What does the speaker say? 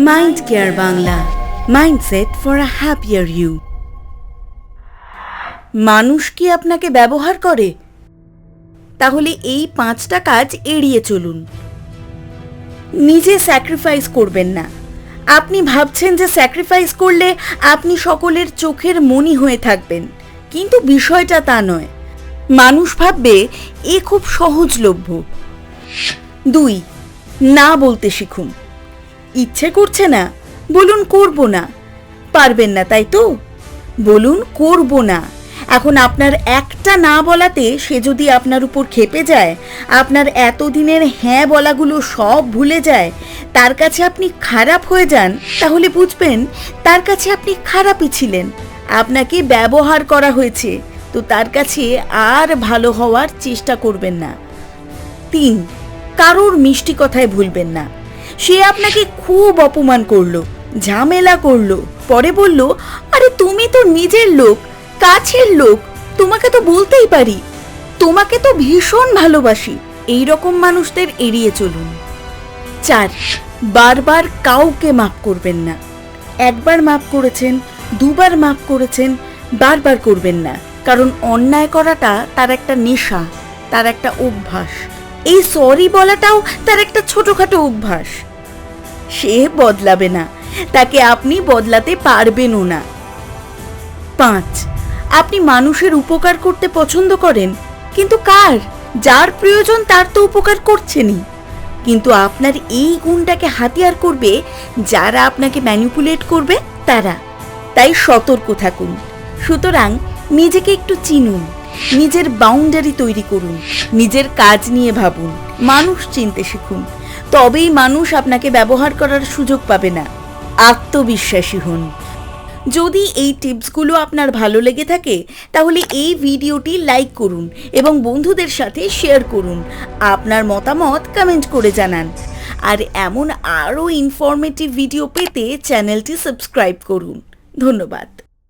Mind care Bangla, mindset for a happier you. মানুষ কি আপনাকে ব্যবহার করে? তাহলে এই 5টা কাজ এড়িয়ে চলুন। নিজে স্যাক্রিফাইস করবেন না। আপনি ভাবছেন যে স্যাক্রিফাইস করলে আপনি সকলের চোখের মণি হয়ে থাকবেন, কিন্তু বিষয়টা তা নয়। মানুষ ভাববে এ খুব সহজলভ্য। 2. না বলতে শিখুন। ইচ্ছে করছে না, বলুন করব না। পারবেন না তাই তো? বলুন করব না। এখন আপনার একটা না বলাতে সে যদি আপনার উপর ক্ষেপে যায়, আপনার এতদিনের হ্যাঁ বলাগুলো সব ভুলে যায়, তার কাছে আপনি খারাপ হয়ে যান, তাহলে বুঝবেন তার কাছে আপনি খারাপই ছিলেন। আপনাকে ব্যবহার করা হয়েছে, তো তার কাছে আর ভালো হওয়ার চেষ্টা করবেন না। 3. কারোর মিষ্টি কথায় ভুলবেন না। সে আপনাকে খুব অপমান করলো, ঝামেলা করলো, পরে বলল, আরে তুমি তো নিজের লোক, কাছের লোক, তোমাকে তো বলতেই পারি, তোমাকে তো ভীষণ ভালোবাসি। এই রকম মানুষদের এড়িয়ে চলুন। 4. বারবার কাউকে মাফ করবেন না। একবার মাফ করেছেন, দুবার মাফ করেছেন, বারবার করবেন না। কারণ অন্যায় করাটা তার একটা নেশা, তার একটা অভ্যাস। এই সরি বলাটাও তার একটা ছোটখাটো অভ্যাস। সে বদলাবে না, তাকে আপনি বদলাতে পারবেনও না। 5. আপনি মানুষের উপকার করতে পছন্দ করেন, কিন্তু কার? যার প্রয়োজন তার তো উপকার করছেনই। কিন্তু আপনার এই গুণটাকে হাতিয়ার করবে যারা আপনাকে ম্যানিপুলেট করবে, তারা। তাই সতর্ক থাকুন। সুতরাং নিজেকে একটু চিনুন, নিজের বাউন্ডারি তৈরি করুন, নিজের কাজ নিয়ে ভাবুন, মানুষ চিনতে শিখুন। তবেই মানুষ আপনাকে ব্যবহার করার সুযোগ পাবে না। আত্মবিশ্বাসী হন। যদি এই টিপসগুলো আপনার ভালো লেগে থাকে, তাহলে এই ভিডিওটি লাইক করুন এবং বন্ধুদের সাথে শেয়ার করুন। আপনার মতামত কমেন্ট করে জানান। আর এমন আরও ইনফরমেটিভ ভিডিও পেতে চ্যানেলটি সাবস্ক্রাইব করুন। ধন্যবাদ।